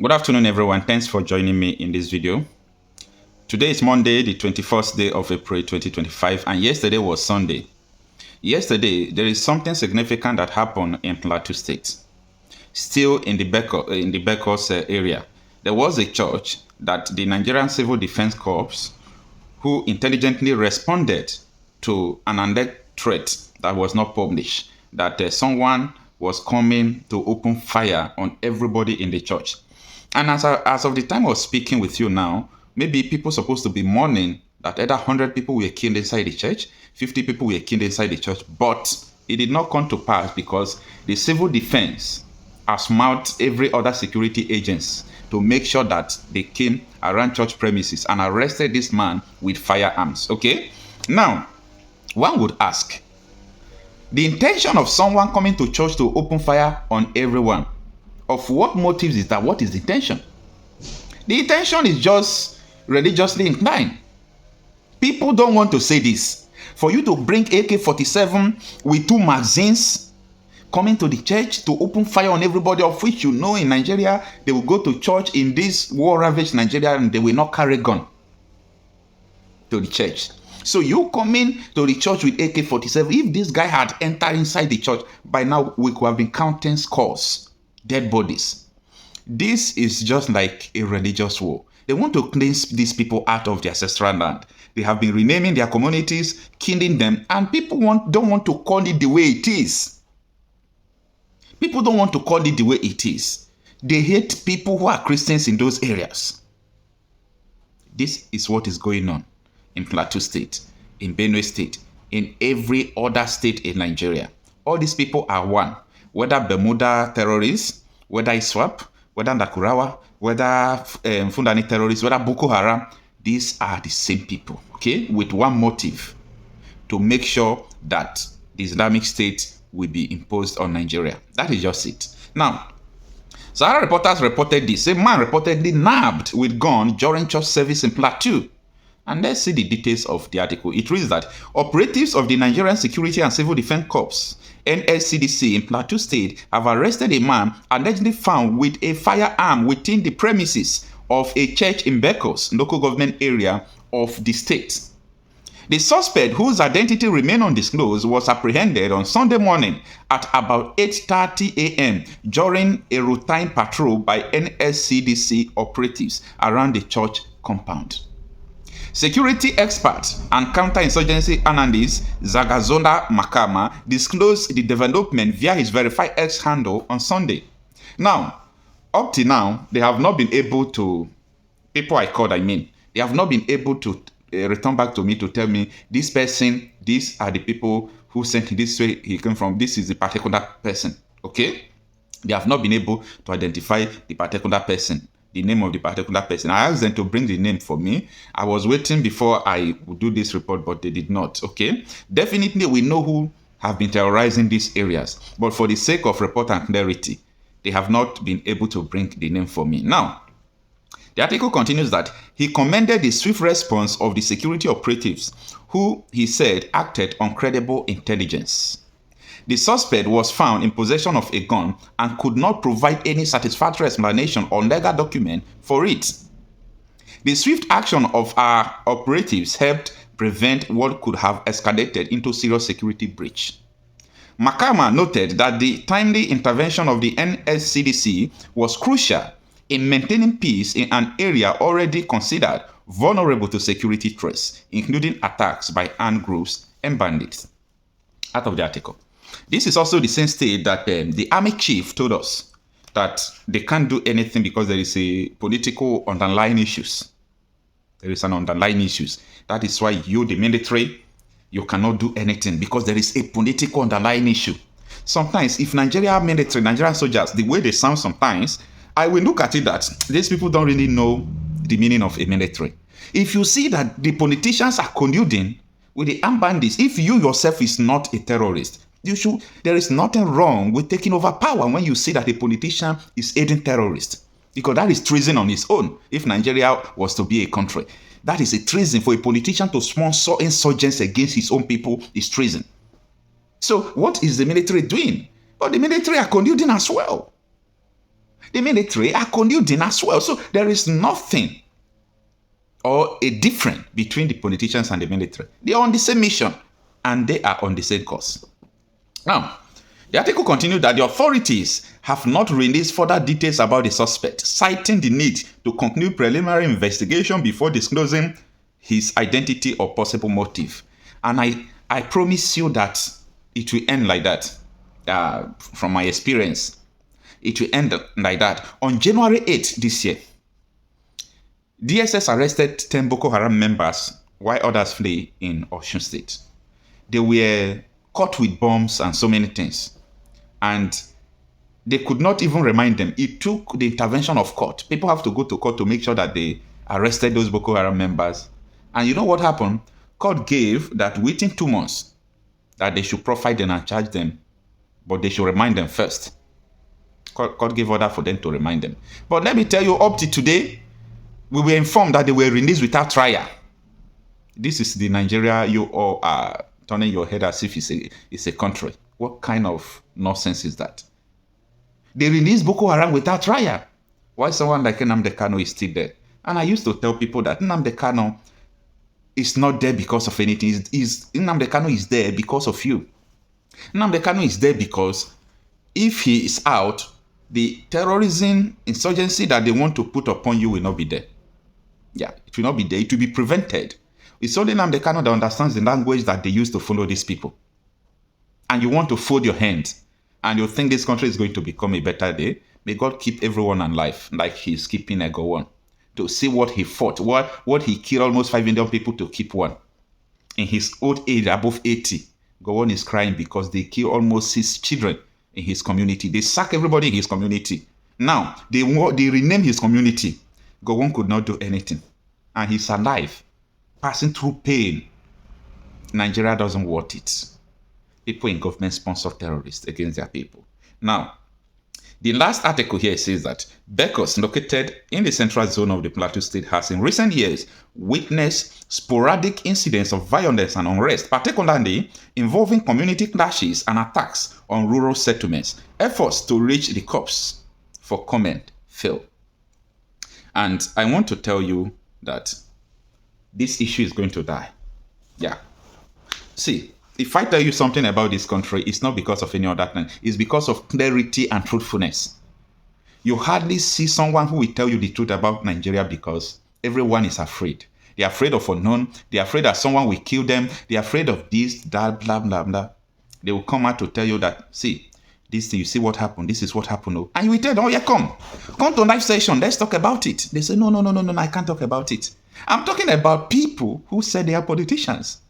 Good afternoon, everyone. Thanks for joining me in this video. Today is Monday, the 21st day of April 2025, and yesterday was Sunday. Yesterday, there is something significant that happened in Plateau State. Still in the Bekos area, there was a church that the Nigerian Civil Defense Corps, who intelligently responded to an undead threat that was not published, that someone was coming to open fire on everybody in the church. And as of the time of speaking with you now, maybe people supposed to be mourning that either 100 people were killed inside the church, 50 people were killed inside the church, but it did not come to pass because the civil defense has mounted every other security agency to make sure that they came around church premises and arrested this man with firearms. Okay? Now, one would ask, the intention of someone coming to church to open fire on everyone, of what motives is that? What is the intention? The intention is just religiously inclined. People don't want to say this. For you to bring AK-47 with 2 magazines coming to the church to open fire on everybody, of which you know in Nigeria, they will go to church in this war-ravaged Nigeria and they will not carry gun to the church. So you coming to the church with AK-47, if this guy had entered inside the church, by now we could have been counting scores. Dead bodies. This is just like a religious war. They want to cleanse these people out of their ancestral land. They have been renaming their communities, killing them, and people don't want to call it the way it is. People don't want to call it the way it is. They hate people who are Christians in those areas. This is what is going on in Plateau State, in Benue State, in every other state in Nigeria. All these people are one. Whether Bermuda terrorists, whether ISWAP, whether Nakurawa, whether Fundani terrorists, whether Boko Haram, these are the same people, okay? With one motive, to make sure that the Islamic State will be imposed on Nigeria. That is just it. Now, Sahara reporters reported this. A man reportedly nabbed with gun during church service in Plateau. And let's see the details of the article. It reads that operatives of the Nigerian Security and Civil Defense Corps, NSCDC, in Plateau State have arrested a man allegedly found with a firearm within the premises of a church in Bekos, local government area of the state. The suspect, whose identity remained undisclosed, was apprehended on Sunday morning at about 8:30 a.m. during a routine patrol by NSCDC operatives around the church compound. Security expert and counterinsurgency analyst Zagazonda Makama disclosed the development via his verified X handle on Sunday. Now, up to now, they have not been able to, people I called, they have not been able to return back to me to tell me, this person, these are the people who sent this way he came from, this is the particular person, okay? They have not been able to identify the particular person, the name of the particular person. I asked them to bring the name for me. I was waiting before I would do this report, but they did not, okay? Definitely, we know who have been terrorizing these areas, but for the sake of report and clarity, they have not been able to bring the name for me. Now, the article continues that he commended the swift response of the security operatives, who, he said, acted on credible intelligence. The suspect was found in possession of a gun and could not provide any satisfactory explanation or legal document for it. The swift action of our operatives helped prevent what could have escalated into serious security breach. Makama noted that the timely intervention of the NSCDC was crucial in maintaining peace in an area already considered vulnerable to security threats, including attacks by armed groups and bandits. Out of the article. This is also the same state that the army chief told us that they can't do anything because there is a political underlying issues. There is an underlying issues. That is why you, the military, you cannot do anything because there is a political underlying issue. Sometimes, if Nigerian military, Nigerian soldiers, the way they sound sometimes, I will look at it that these people don't really know the meaning of a military. If you see that the politicians are colluding with the armed bandits, if you yourself is not a terrorist, there is nothing wrong with taking over power when you see that a politician is aiding terrorists. Because that is treason on its own. If Nigeria was to be a country, that is a treason. For a politician to sponsor insurgents against his own people is treason. So what is the military doing? But the military are colluding as well. The military are colluding as well. So there is nothing or a difference between the politicians and the military. They are on the same mission and they are on the same course. Now, the article continued that the authorities have not released further details about the suspect, citing the need to conclude preliminary investigation before disclosing his identity or possible motive. And I promise you that it will end like that. From my experience, it will end like that. On January 8th this year, DSS arrested 10 Boko Haram members while others flee in Osun State. They were caught with bombs and so many things. And they could not even remind them. It took the intervention of court. People have to go to court to make sure that they arrested those Boko Haram members. And you know what happened? Court gave that within 2 months that they should profile them and charge them, but they should remind them first. Court gave order for them to remind them. But let me tell you, up to today, we were informed that they were released without trial. This is the Nigeria you all are turning your head as if it's a country. What kind of nonsense is that? They released Boko Haram without trial. Why someone like Nnamdi Kanu is still there? And I used to tell people that Nnamdi Kanu is not there because of anything. Nnamdi Kanu is there because of you. Nnamdi Kanu is there because if he is out, the terrorism, insurgency that they want to put upon you will not be there. Yeah, it will not be there. It will be prevented. It's only Nnamdi Kanu that understands the language that they use to follow these people. And you want to fold your hands and you think this country is going to become a better day. May God keep everyone alive like he's keeping a Gowon. To see what he fought, what he killed almost 5 million people to keep one. In his old age, above 80, Gowon is crying because they killed almost 6 children in his community. They sack everybody in his community. Now, they rename his community. Gowon could not do anything. And he's alive, passing through pain. Nigeria doesn't want it. People in government sponsor terrorists against their people. Now, the last article here says that Bekos, located in the central zone of the Plateau State, has in recent years witnessed sporadic incidents of violence and unrest, particularly involving community clashes and attacks on rural settlements. Efforts to reach the cops for comment failed. And I want to tell you that this issue is going to die. Yeah. See, if I tell you something about this country, it's not because of any other thing. It's because of clarity and truthfulness. You hardly see someone who will tell you the truth about Nigeria because everyone is afraid. They're afraid of unknown. They're afraid that someone will kill them. They're afraid of this, that, blah, blah, blah. They will come out to tell you that, see, this, you see what happened. This is what happened. Oh. And you will tell them, oh yeah, come to live session. Let's talk about it. They say, no, I can't talk about it. I'm talking about people who say they are politicians.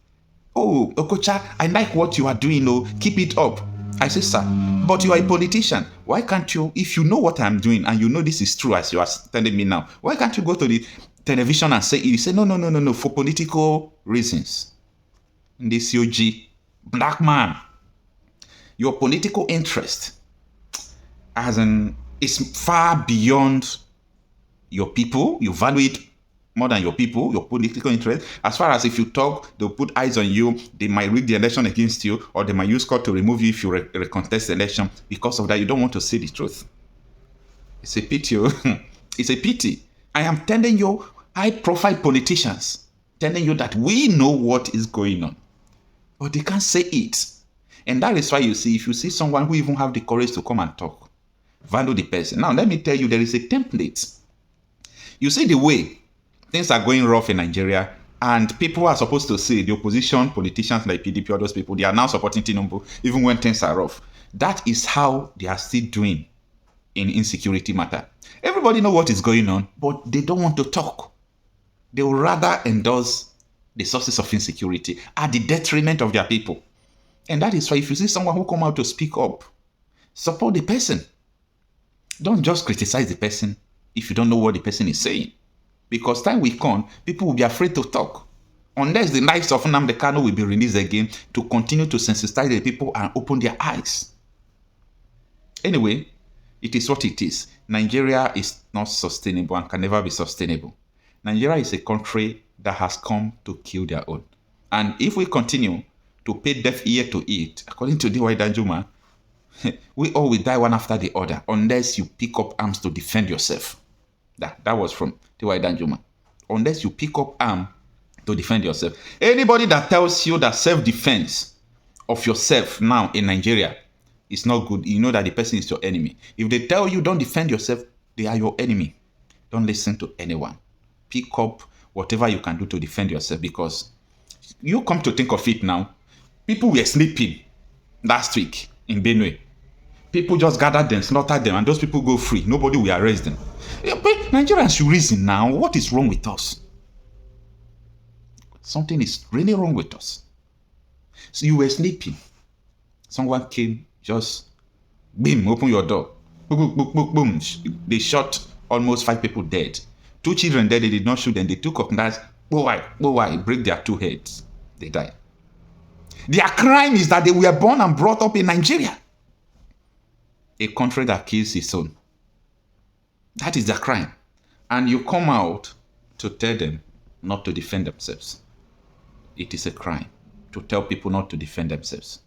Oh, Okocha, I like what you are doing. Oh, keep it up. I say, sir, but you are a politician. Why can't you, if you know what I'm doing and you know this is true as you are telling me now, why can't you go to the television and say it? You say, no, for political reasons. In this COG, black man, your political interest is far beyond your people. You value it more than your people, your political interest. As far as if you talk, they'll put eyes on you. They might rig the election against you, or they might use court to remove you if you recontest the election. Because of that, you don't want to say the truth. It's a pity. It's a pity. I am telling you, high-profile politicians, telling you that we know what is going on, but they can't say it. And that is why you see, if you see someone who even have the courage to come and talk, value the person. Now, let me tell you, there is a template. You see the way things are going rough in Nigeria, and people are supposed to say, the opposition, politicians like PDP, all those people, they are now supporting Tinubu, even when things are rough. That is how they are still doing in insecurity matter. Everybody know what is going on, but they don't want to talk. They would rather endorse the sources of insecurity at the detriment of their people. And that is why if you see someone who come out to speak up, support the person. Don't just criticize the person if you don't know what the person is saying. Because time will come, people will be afraid to talk. Unless the likes of Nnamdi Kanu will be released again to continue to sensitize the people and open their eyes. Anyway, it is what it is. Nigeria is not sustainable and can never be sustainable. Nigeria is a country that has come to kill their own. And if we continue to pay deaf ear to it, according to D.Y. Danjuma, We all will die one after the other unless you pick up arms to defend yourself. That was from T.Y. Danjuma. Unless you pick up arms to defend yourself. Anybody that tells you that self-defense of yourself now in Nigeria is not good, you know that the person is your enemy. If they tell you don't defend yourself, they are your enemy. Don't listen to anyone. Pick up whatever you can do to defend yourself, because you come to think of it now, people were sleeping last week in Benue. People just gathered them, slaughtered them, and those people go free. Nobody will arrest them. But Nigerians should reason now. What is wrong with us? Something is really wrong with us. So you were sleeping. Someone came, just, boom, open your door. Boom, boom, boom, boom. They shot almost 5 people dead. 2 children dead, they did not shoot them. They took up knives, break their 2 heads. They died. Their crime is that they were born and brought up in Nigeria, a country that kills its own. That is their crime. And you come out to tell them not to defend themselves. It is a crime to tell people not to defend themselves.